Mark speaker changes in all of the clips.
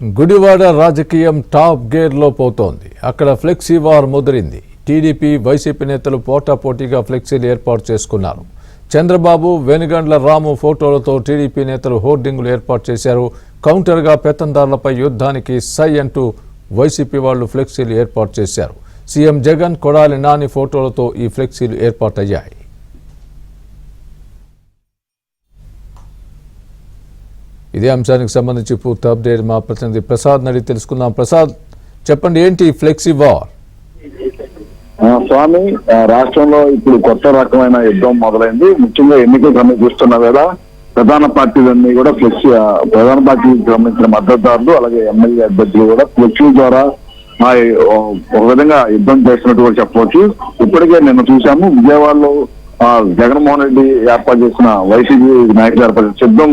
Speaker 1: గుడివాడ రాజకీయం టాప్ గేర్లో పోతోంది. అక్కడ ఫ్లెక్సీ వార్ ముదిరింది. టీడీపీ వైసీపీ నేతలు పోటాపోటీగా ఫ్లెక్సీలు ఏర్పాటు చేసుకున్నారు. చంద్రబాబు, వెనుగండ్ల రాము ఫోటోలతో టీడీపీ నేతలు హోర్డింగులు ఏర్పాటు చేశారు. కౌంటర్గా పెత్తందారులపై యుద్ధానికి సై అంటూ వైసీపీ వాళ్లు ఫ్లెక్సీలు ఏర్పాటు చేశారు. సీఎం జగన్, కొడాలి నాని ఫోటోలతో ఈ ఫ్లెక్సీలు ఏర్పాటయ్యాయి. ఇదే అంశానికి సంబంధించి పూర్తి అప్డేట్ మా ప్రతినిధి ప్రసాద్ నడి తెలుసుకుందాం. ప్రసాద్, చెప్పండి, ఏంటి ఫ్లెక్సీ వార్?
Speaker 2: స్వామి, రాష్ట్రంలో ఇప్పుడు కొత్త రకమైన యుద్ధం మొదలైంది. ముఖ్యంగా ఎన్నికలు సమీపిస్తున్న వేళ ప్రధాన పార్టీలన్నీ కూడా ఫ్లెక్సీ, ప్రధాన పార్టీకి సంబంధించిన మద్దతుదారులు అలాగే ఎమ్మెల్యే అభ్యర్థులు కూడా ఫ్లెక్సీ ద్వారా ఒక విధంగా యుద్ధం చేస్తున్నట్టు కూడా చెప్పవచ్చు. ఇప్పటికే నిన్న చూసాము, విజయవాడలో జగన్మోహన్ రెడ్డి ఏర్పాటు చేసిన వైసీపీ నాయకులు ఏర్పాటు సిద్ధం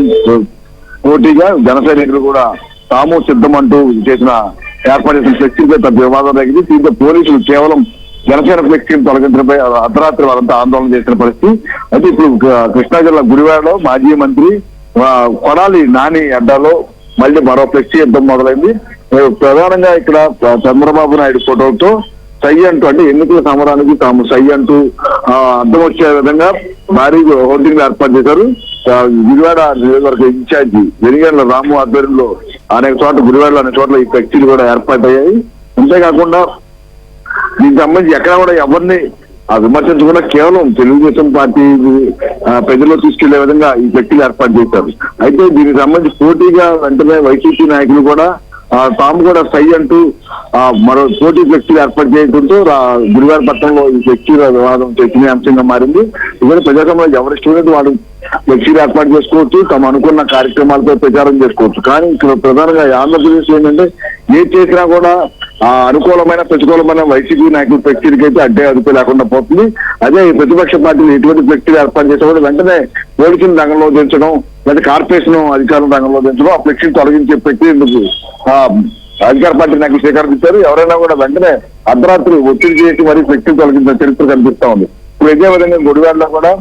Speaker 2: పోటీగా జన సైనికులు కూడా తాము సిద్ధం అంటూ చేసిన ఏర్పాటు చేసిన ఫ్లెక్సీపై పెద్ద వివాదం తగ్గింది. దీంతో పోలీసులు కేవలం జనసేన ఫ్లెక్సీని తొలగించడంపై అర్ధరాత్రి వారంతా ఆందోళన చేసిన పరిస్థితి. అయితే ఇప్పుడు కృష్ణా జిల్లా గుడివాడలో మాజీ మంత్రి కొడాలి నాని అడ్డాలో మళ్ళీ మరో ఫ్లెక్సీ యుద్ధం మొదలైంది. ప్రధానంగా ఇక్కడ చంద్రబాబు నాయుడు ఫోటోలతో సై అంటూ, అంటే ఎన్నికల సమరానికి తాము సై అంటూ అర్థం వచ్చే విధంగా భారీ హోర్డింగ్లు ఏర్పాటు చేశారు. గుడివాడ నియోజకవర్గ ఇన్ఛార్జి వెనుగండ్ల రాము ఆధ్వర్యంలో అనేక చోట్ల, గుడివాడలో అనేక చోట్ల ఈ ఫ్లెక్సీలు కూడా ఏర్పాటయ్యాయి. అంతేకాకుండా దీనికి సంబంధించి ఎక్కడ కూడా ఎవరిని విమర్శించకుండా కేవలం తెలుగుదేశం పార్టీ ప్రజల్లో తీసుకెళ్లే విధంగా ఈ ఫ్లెక్సీలు ఏర్పాటు చేశారు. అయితే దీనికి సంబంధించి పోటీగా వెంటనే వైసీపీ నాయకులు కూడా తాము కూడా సై అంటూ మరో పోటీ ఫ్లెక్సీలు ఏర్పాటు చేయడంతో గుడివాడ పట్టణంలో ఈ ఫ్లెక్సీల వివాదం చర్చనీయాంశంగా మారింది. ఇక్కడ ప్రజాస్వామ్యంలో ఎవరి స్టూడెంట్ వాళ్ళు ఫ్లెక్సీలు ఏర్పాటు చేసుకోవచ్చు, తమ అనుకున్న కార్యక్రమాలపై ప్రచారం చేసుకోవచ్చు. కానీ ఇక్కడ ప్రధానంగా ఆంధ్రప్రదేశ్ ఏంటంటే ఏది చేసినా కూడా అనుకూలమైన ప్రతికూలమైన వైసీపీ నాయకుల ఫ్లెక్సీలకి అయితే అడ్డే అదుపు లేకుండా పోతుంది. అదే ప్రతిపక్ష పార్టీలు ఎటువంటి ఫ్లెక్సీలు ఏర్పాటు చేసే కూడా వెంటనే పోలీసులు రంగంలో దించడం, లేదా కార్పొరేషన్ అధికారులు రంగంలో దించడం, ఆ ఫ్లెక్సీలు తొలగించే పెట్టేందుకు అధికార పార్టీ నాయకులు స్వీకరిస్తారు. ఎవరైనా కూడా వెంటనే అర్ధరాత్రి ఒత్తిడి చేసి మరీ ఫ్లెక్సీలు తొలగించిన చరిత్ర కనిపిస్తా ఉంది. ఇప్పుడు ఇదే విధంగా గుడివాడలో కూడా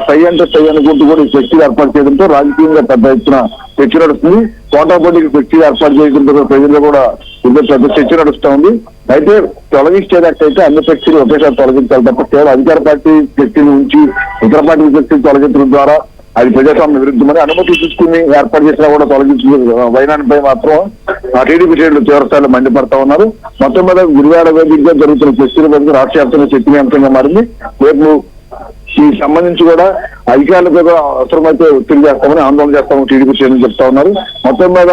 Speaker 2: సై అంటే సై అనుకుంటూ కూడా ఈ ఫ్లెక్సీలు ఏర్పాటు చేయడంతో రాజకీయంగా పెద్ద ఎత్తున చర్చ నడుస్తుంది. పోటాపోటీకి ఫ్లెక్సీలు ఏర్పాటు చేయడంతో ప్రజల్లో కూడా పెద్ద చర్చ నడుస్తా ఉంది. అయితే తొలగించేటట్టయితే అన్ని ఫ్లెక్సీలు ఒకేసారి తొలగించాలి తప్ప కేవలం అధికార పార్టీ ఫ్లెక్సీలు ఉంచి ఇతర పార్టీ ఫ్లెక్సీలు తొలగించడం ద్వారా అది ప్రజాస్వామ్య విరుద్ధమని అనుమతులు తీసుకుని ఏర్పాటు చేసినా కూడా తొలగించే వైనానిపై మాత్రం టీడీపీ శ్రేణులు తీవ్రస్థాయిలో మండిపడతా ఉన్నారు. మొత్తం మీద గుడివాడ వేదికగా జరుగుతున్న ఫ్లెక్సీల మీద రాష్ట్ర వ్యాప్తంగా చర్చనీయాంశంగా మారింది. రేపు ఈ సంబంధించి కూడా అధికారులకు అవసరమైతే ఒత్తిడి చేస్తామని, ఆందోళన చేస్తామని టీడీపీ శ్రేణులు చెప్తా ఉన్నారు. మొత్తం మీద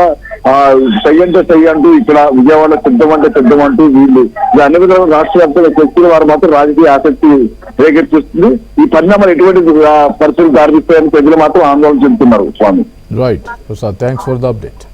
Speaker 2: సై అంటే సై అంటూ ఇక్కడ విజయవాడలో సిద్ధం అంటే సిద్ధం అంటూ వీళ్ళు అన్ని విధాలుగా రాష్ట్ర వ్యాప్తంగా చర్చల వారు మాత్రం రాజకీయ ఆసక్తి రేకెత్తిస్తుంది. ఈ పరిణామాలు ఎటువంటి పరిస్థితులు దారితీస్తాయని ప్రజలు మాత్రం ఆందోళన చెందుతున్నారు. Swami,
Speaker 1: right Prasad, thanks for the update.